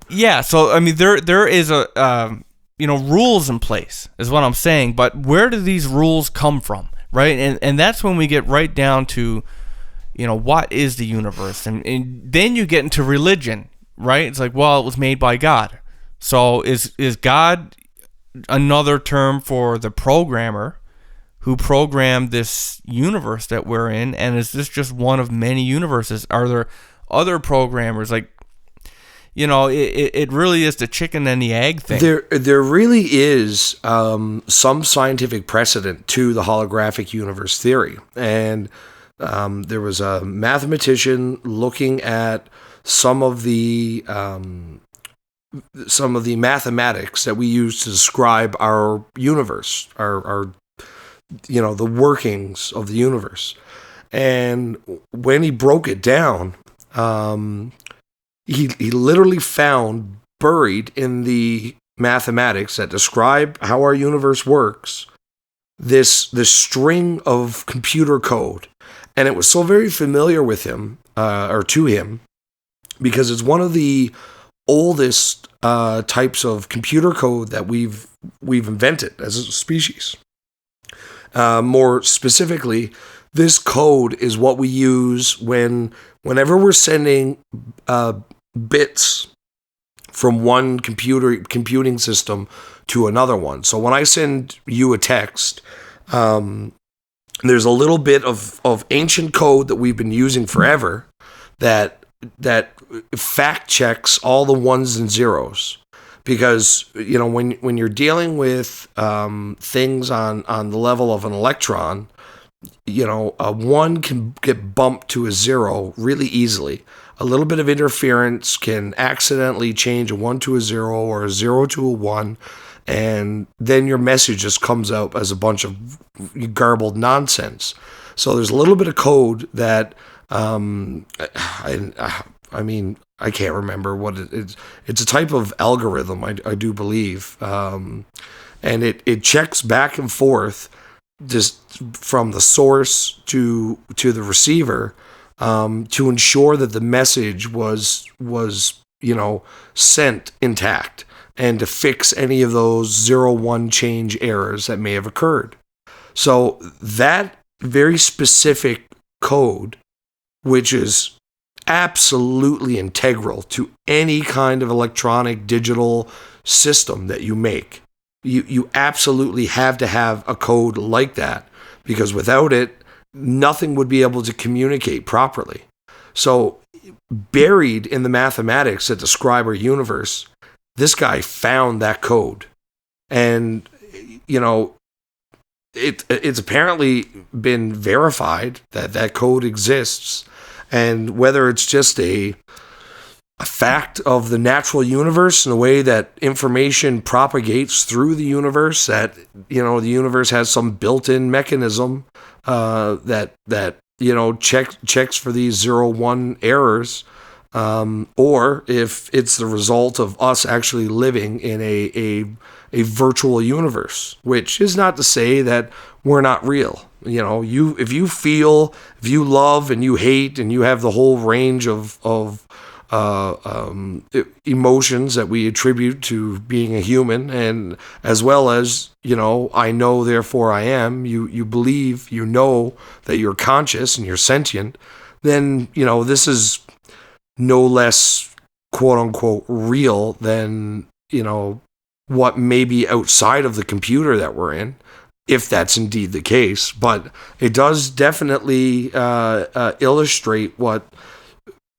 Yeah, so I mean there is a rules in place is what I'm saying, but where do these rules come from, right? And that's when we get right down to what is the universe? And then you get into religion, right? It's like, well, it was made by God. So is God another term for the programmer who programmed this universe that we're in? And is this just one of many universes? Are there other programmers? It really is the chicken and the egg thing. There really is some scientific precedent to the holographic universe theory. And there was a mathematician looking at some of the mathematics that we use to describe our universe, our the workings of the universe. And when he broke it down, he literally found buried in the mathematics that describe how our universe works this string of computer code. And it was so very familiar with him, or to him, because it's one of the oldest types of computer code that we've invented as a species. More specifically, this code is what we use whenever we're sending bits from one computing system to another one. So when I send you a text, there's a little bit of ancient code that we've been using forever that fact checks all the ones and zeros, because when you're dealing with things on the level of an electron, a 1 can get bumped to a 0 really easily. A little bit of interference can accidentally change a 1 to a 0 or a 0 to a 1. And then your message just comes out as a bunch of garbled nonsense. So there's a little bit of code that, I mean, I can't remember what it's. It's a type of algorithm, I do believe, and it checks back and forth just from the source to the receiver, to ensure that the message was sent intact, and to fix any of those 0-1 change errors that may have occurred. So that very specific code, which is absolutely integral to any kind of electronic digital system that you make, you absolutely have to have a code like that, because without it, nothing would be able to communicate properly. So buried in the mathematics that describe our universe, this guy found that code. And, it's apparently been verified that that code exists. And whether it's just a fact of the natural universe and the way that information propagates through the universe, that, the universe has some built-in mechanism that checks for these 0-1 errors, or if it's the result of us actually living in a virtual universe, which is not to say that we're not real. If you feel, if you love and you hate, and you have the whole range of emotions that we attribute to being a human, and as well as, I know, therefore I am, you believe, that you're conscious and you're sentient, then, this is no less quote unquote real than, what may be outside of the computer that we're in, if that's indeed the case. But it does definitely illustrate what,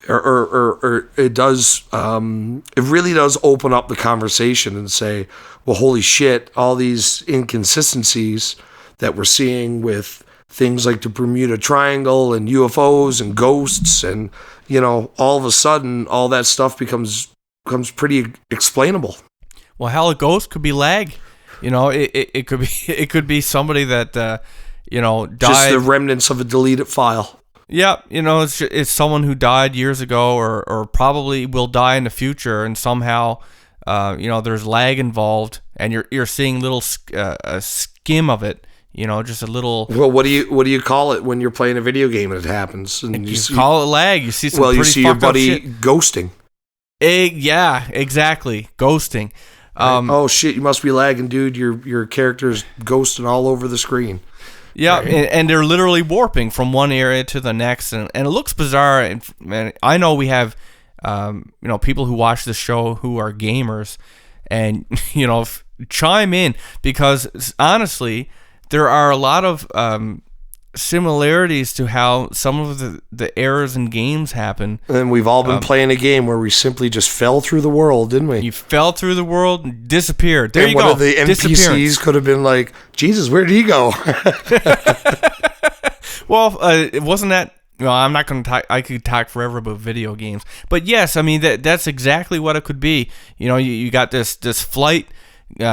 or it does, it really does open up the conversation and say, well, holy shit, all these inconsistencies that we're seeing with things like the Bermuda Triangle and UFOs and ghosts, and, all of a sudden, all that stuff becomes pretty explainable. Well, hell, a ghost could be lag. It could be somebody that died. Just the remnants of a deleted file. Yeah, it's someone who died years ago, or probably will die in the future, and somehow, there's lag involved, and you're seeing little a skim of it. Just a little. Well, what do you call it when you're playing a video game and it happens? And you call it lag. You see some. Well, you pretty see your fucked up buddy shit. ghosting. Yeah, exactly, ghosting. Oh shit! You must be lagging, dude. Your character's ghosting all over the screen. Yeah, right. and they're literally warping from one area to the next, and it looks bizarre. And I know we have, people who watch the show who are gamers, and chime in, because honestly, there are a lot of similarities to how some of the errors in games happen. And we've all been playing a game where we simply just fell through the world, didn't we? You fell through the world and disappeared. There and you go. One of the NPCs could have been like, Jesus, where did he go? Well, it wasn't that. Well, I'm not going to talk. I could talk forever about video games. But yes, I mean, that's exactly what it could be. You got this flight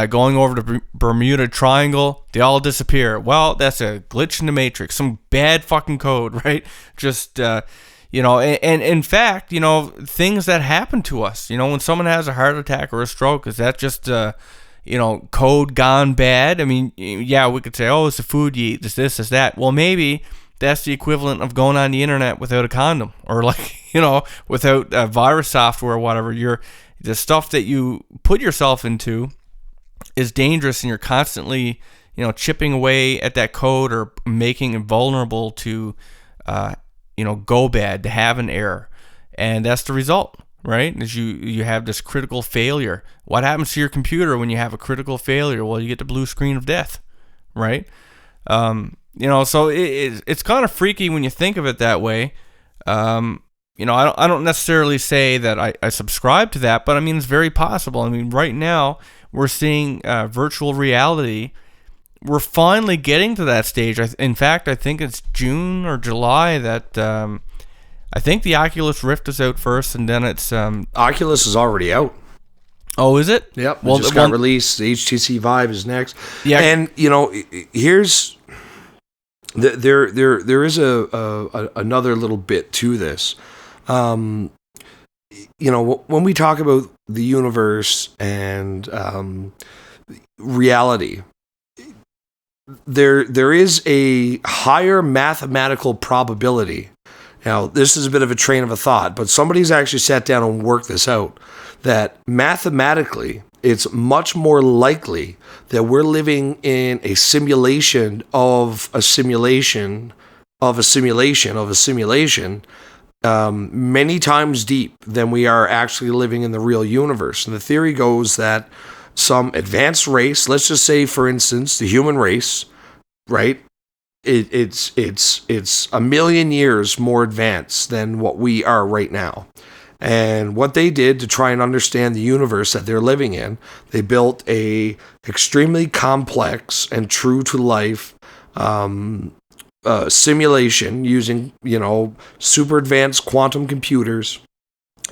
going over the Bermuda Triangle, they all disappear. Well, that's a glitch in the Matrix, some bad fucking code, right? Just, and in fact, things that happen to us, when someone has a heart attack or a stroke, is that just, code gone bad? I mean, yeah, we could say, oh, it's the food you eat, it's that. Well, maybe that's the equivalent of going on the internet without a condom, or without virus software or whatever. The stuff that you put yourself into is dangerous, and you're constantly, chipping away at that code, or making it vulnerable to, go bad, to have an error. And that's the result, right? Is you have this critical failure. What happens to your computer when you have a critical failure? Well, you get the blue screen of death, right? So it's kind of freaky when you think of it that way. I don't necessarily say that I subscribe to that, but I mean, it's very possible. I mean, right now, we're seeing virtual reality. We're finally getting to that stage. In fact, I think it's June or July that I think the Oculus Rift is out first, and then it's Oculus is already out. Oh, is it? Yep. Well, it just got released. The HTC Vive is next. Yeah. And here's there is another little bit to this. when we talk about the universe and reality, there is a higher mathematical probability. Now, this is a bit of a train of a thought, but somebody's actually sat down and worked this out, that mathematically, it's much more likely that we're living in a simulation of a simulation of a simulation of a simulation many times deep than we are actually living in the real universe. And the theory goes that some advanced race, let's just say, for instance, the human race, right? It's a million years more advanced than what we are right now. And what they did to try and understand the universe that they're living in, they built a extremely complex and true to life simulation using, super advanced quantum computers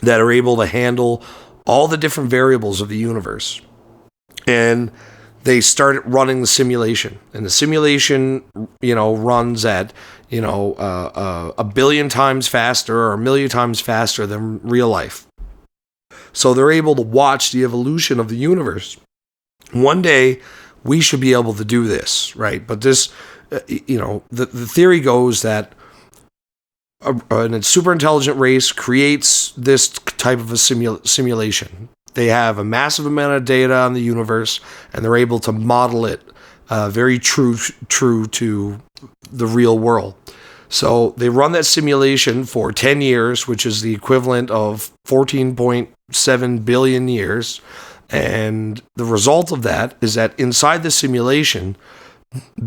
that are able to handle all the different variables of the universe. And they started running the simulation, and the simulation, runs at, a billion times faster or a million times faster than real life. So they're able to watch the evolution of the universe. One day, we should be able to do this, right? But this, the theory goes that a super intelligent race creates this type of a simulation. They have a massive amount of data on the universe, and they're able to model it very true to the real world. So they run that simulation for 10 years, which is the equivalent of 14.7 billion years. And the result of that is that inside the simulation,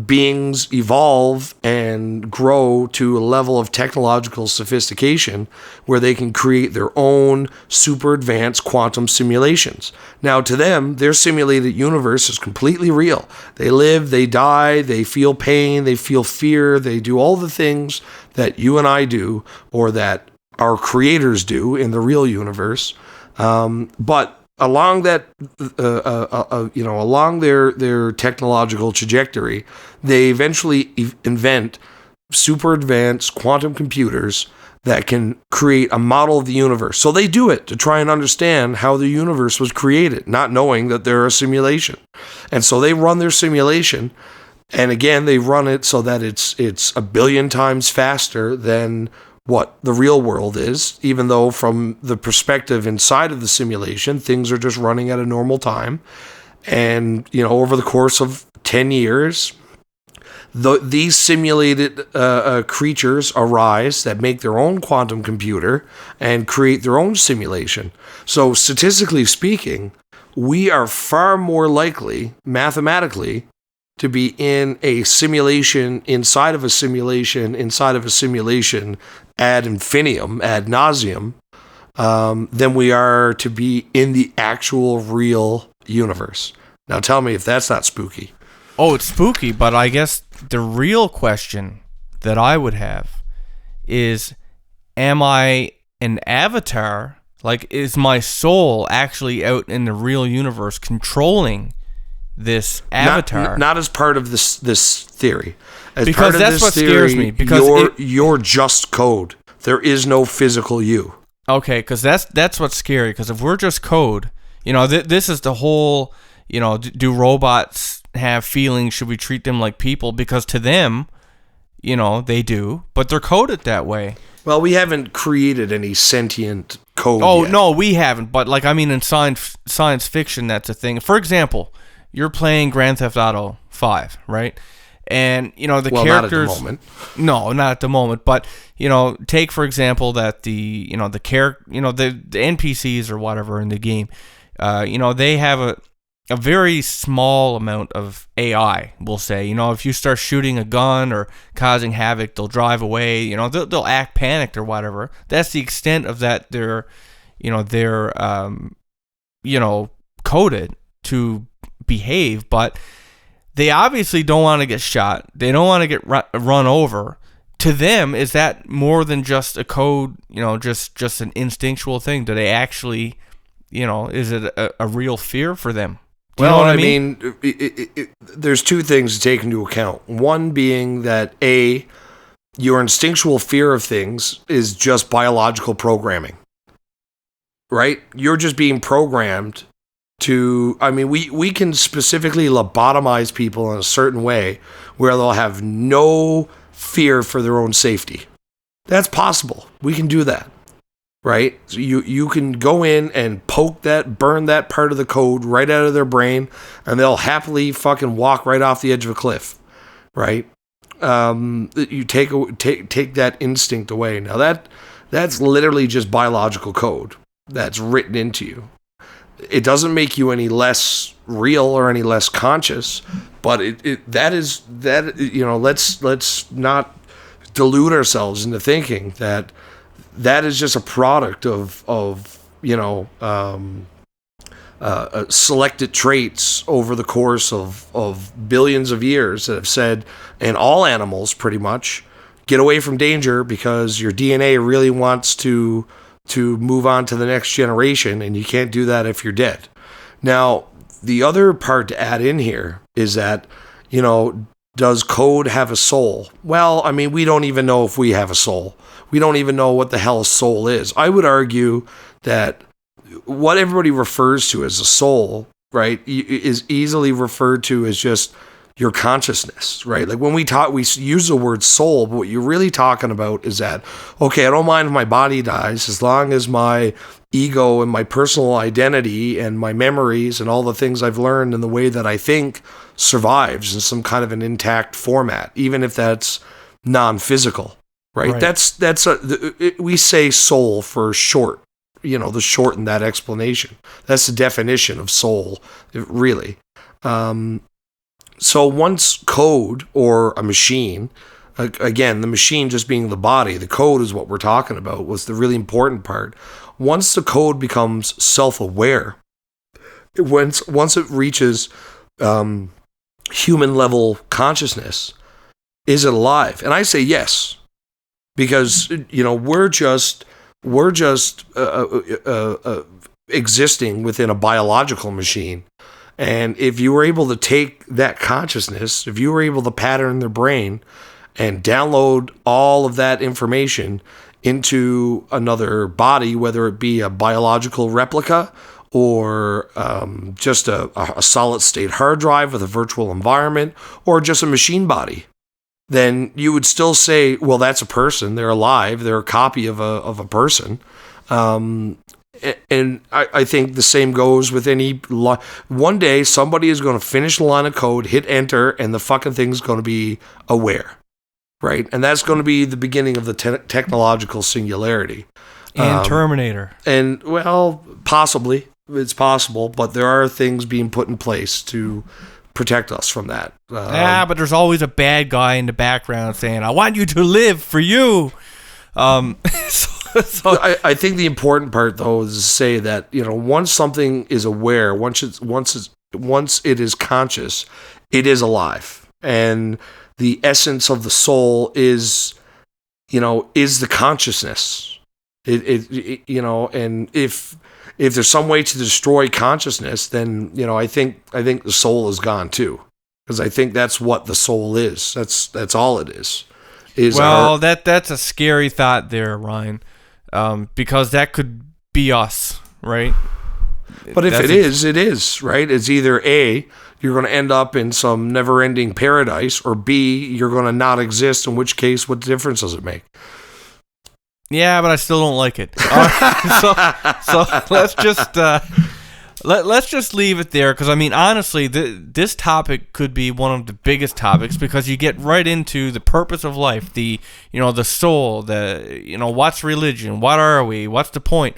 beings evolve and grow to a level of technological sophistication where they can create their own super advanced quantum simulations. Now, to them, their simulated universe is completely real. They live, they die, they feel pain, they feel fear, they do all the things that you and I do, or that our creators do in the real universe. But along that, along their technological trajectory, they eventually invent super advanced quantum computers that can create a model of the universe. So they do it to try and understand how the universe was created, not knowing that they're a simulation. And so they run their simulation, and again, they run it so that it's a billion times faster than what the real world is, even though from the perspective inside of the simulation, things are just running at a normal time. And, over the course of 10 years, these simulated creatures arise that make their own quantum computer and create their own simulation. So statistically speaking, we are far more likely, mathematically, to be in a simulation inside of a simulation ad infinitum, ad nauseum, than we are to be in the actual real universe. Now tell me if that's not spooky. Oh, it's spooky, but I guess the real question that I would have is, am I an avatar? Like, is my soul actually out in the real universe controlling this avatar? Not as part of this theory. As because part of that's this what theory, scares me. Because you're just code. There is no physical you. Okay, because that's what's scary. Because if we're just code, this is the whole. Do robots have feelings? Should we treat them like people? Because to them, they do, but they're coded that way. Well, we haven't created any sentient code. Oh yet. No, we haven't. But in science fiction, that's a thing. For example, you're playing Grand Theft Auto 5, right? And the characters. Not at the moment. No, not at the moment. But take for example that the NPCs or whatever in the game, they have a very small amount of AI. We'll say, if you start shooting a gun or causing havoc, they'll drive away. They'll act panicked or whatever. That's the extent of that. They're coded to behave, but they obviously don't want to get shot. They don't want to get run over. To them, is that more than just a code, just an instinctual thing? Do they actually, is it a real fear for them? Do you know what I mean? There's two things to take into account. One being that your instinctual fear of things is just biological programming. right? You're just being programmed to, I mean, we can specifically lobotomize people in a certain way where they'll have no fear for their own safety. That's possible. We can do that, right? So you can go in and burn that part of the code right out of their brain, and they'll happily fucking walk right off the edge of a cliff, right? You take that instinct away. Now that's literally just biological code that's written into you. It doesn't make you any less real or any less conscious, but let's not delude ourselves into thinking that is just a product of selected traits over the course of billions of years that have said, and all animals pretty much, get away from danger because your DNA really wants to move on to the next generation, and you can't do that if you're dead. Now, the other part to add in here is that, does code have a soul? Well, I mean, we don't even know if we have a soul. We don't even know what the hell a soul is. I would argue that what everybody refers to as a soul, right, is easily referred to as just your consciousness, right? Like when we use the word soul, but what you're really talking about is that, okay, I don't mind if my body dies as long as my ego and my personal identity and my memories and all the things I've learned and the way that I think survives in some kind of an intact format, even if that's non-physical, right? We say soul for short, the short in that explanation. That's the definition of soul, really. So once code or a machine, again, the machine just being the body, the code is what we're talking about, was the really important part. Once the code becomes self-aware, once it reaches human level consciousness, is it alive? And I say yes, because we're just existing within a biological machine. And if you were able to take that consciousness, if you were able to pattern their brain and download all of that information into another body, whether it be a biological replica or just a solid state hard drive with a virtual environment or just a machine body, then you would still say, well, that's a person. They're alive. They're a copy of a person. And I think the same goes with any one day somebody is going to finish the line of code, hit enter, and the fucking thing's going to be aware, right? And that's going to be the beginning of the technological singularity. And Terminator. And, well, possibly. It's possible, but there are things being put in place to protect us from that. But there's always a bad guy in the background saying, I want you to live for you. So I think the important part, though, is to say that once something is aware, once it is conscious, it is alive, and the essence of the soul is the consciousness. And if there's some way to destroy consciousness, then I think the soul is gone too, because I think that's what the soul is. That's all it is. That's a scary thought there, Ryan. Because that could be us, right? But if it is, right? It's either A, you're going to end up in some never-ending paradise, or B, you're going to not exist, in which case, what difference does it make? Yeah, but I still don't like it. So let's just leave it there, because I mean, honestly, this topic could be one of the biggest topics, because you get right into the purpose of life, the soul, what's religion, what are we, what's the point.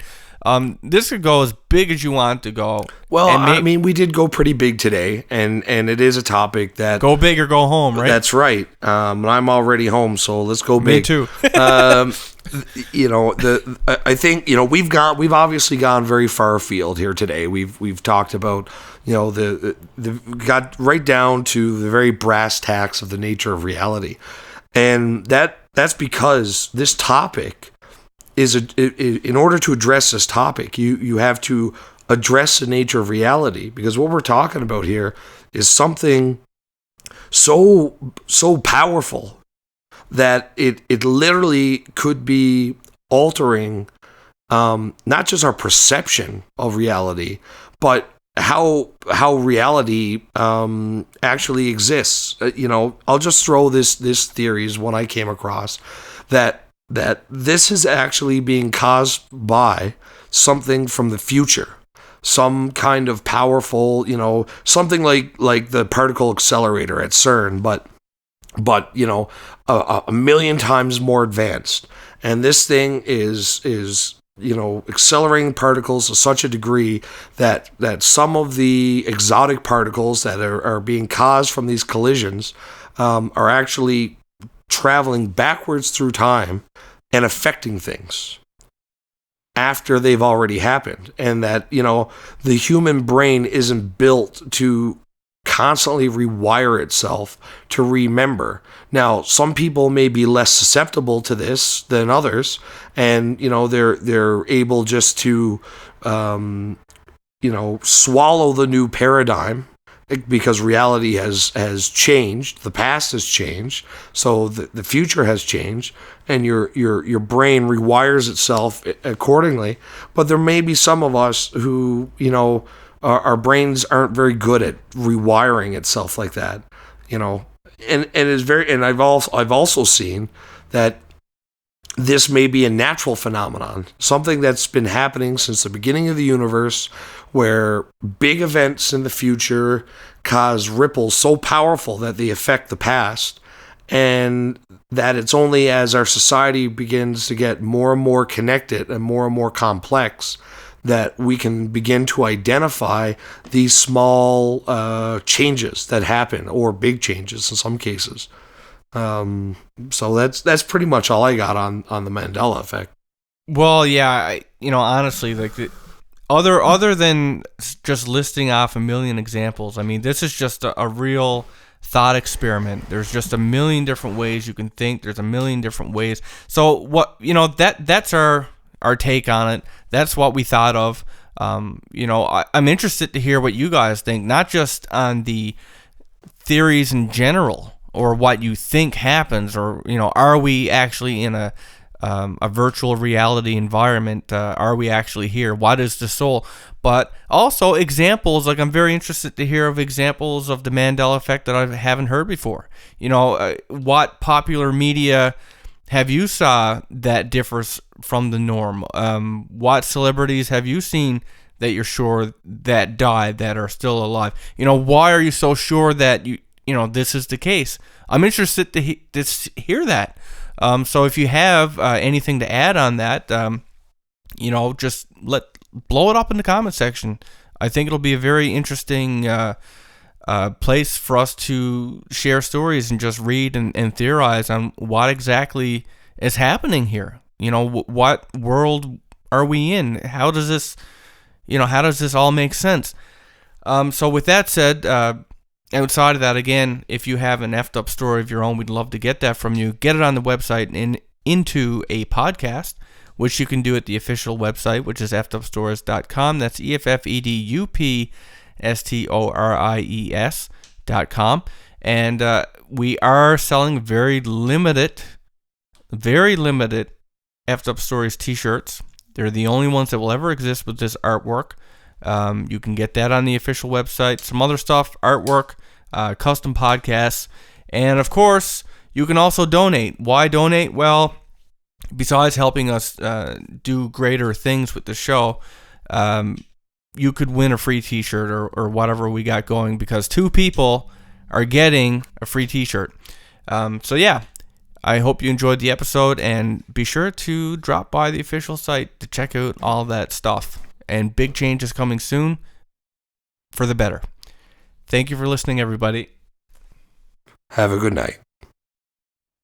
This could go as big as you want to go. Well, I mean, we did go pretty big today, and it is a topic that go big or go home, right? That's right. I'm already home, so let's go big. Me too. I think we've obviously gone very far afield here today. We've talked about the got right down to the very brass tacks of the nature of reality, and that's because this topic is in order to address this topic, you have to address the nature of reality, because what we're talking about here is something so powerful that it literally could be altering not just our perception of reality, but how reality actually exists. I'll just throw this theory is one I came across, that this is actually being caused by something from the future, some kind of powerful, something like the particle accelerator at CERN, but a million times more advanced. And this thing is accelerating particles to such a degree that some of the exotic particles that are being caused from these collisions are actually traveling backwards through time and affecting things after they've already happened. And that, the human brain isn't built to constantly rewire itself to remember. Now, some people may be less susceptible to this than others, and they're able just to swallow the new paradigm because reality has changed, the past has changed, so the future has changed, and your brain rewires itself accordingly. But there may be some of us who our brains aren't very good at rewiring itself like that, and it's very. And I've also seen that this may be a natural phenomenon, something that's been happening since the beginning of the universe, where big events in the future cause ripples so powerful that they affect the past, and that it's only as our society begins to get more and more connected and more complex that we can begin to identify these small changes that happen, or big changes in some cases. So that's pretty much all I got on the Mandela Effect. Well, yeah, honestly, like other than just listing off a million examples, I mean, this is just a real thought experiment. There's just a million different ways you can think. There's a million different ways. So what that's our take on it. That's what we thought of. I'm interested to hear what you guys think, not just on the theories in general or what you think happens, or are we actually in a virtual reality environment? Are we actually here? What is the soul? But also examples, like I'm very interested to hear of examples of the Mandela Effect that I haven't heard before. What popular media have you saw that differs from the norm? What celebrities have you seen that you're sure that died that are still alive? Why are you so sure that this is the case? I'm interested to hear that. So if you have anything to add on that, just blow it up in the comment section. I think it'll be a very interesting place for us to share stories and just read and theorize on what exactly is happening here. What world are we in? How does this all make sense? So with that said, outside of that, again, if you have an effed up story of your own, we'd love to get that from you. Get it on the website and into a podcast, which you can do at the official website, which is effedupstories.com. That's EFFEDUPSTORIES.com. And we are selling very limited Effed Up Stories t-shirts. They're the only ones that will ever exist with this artwork. You can get that on the official website. Some other stuff, artwork, custom podcasts, and of course, you can also donate. Why donate? Well, besides helping us do greater things with the show, you could win a free t-shirt or whatever we got going, because 2 people are getting a free t-shirt. So yeah, I hope you enjoyed the episode, and be sure to drop by the official site to check out all that stuff. And big changes coming soon for the better. Thank you for listening, everybody. Have a good night.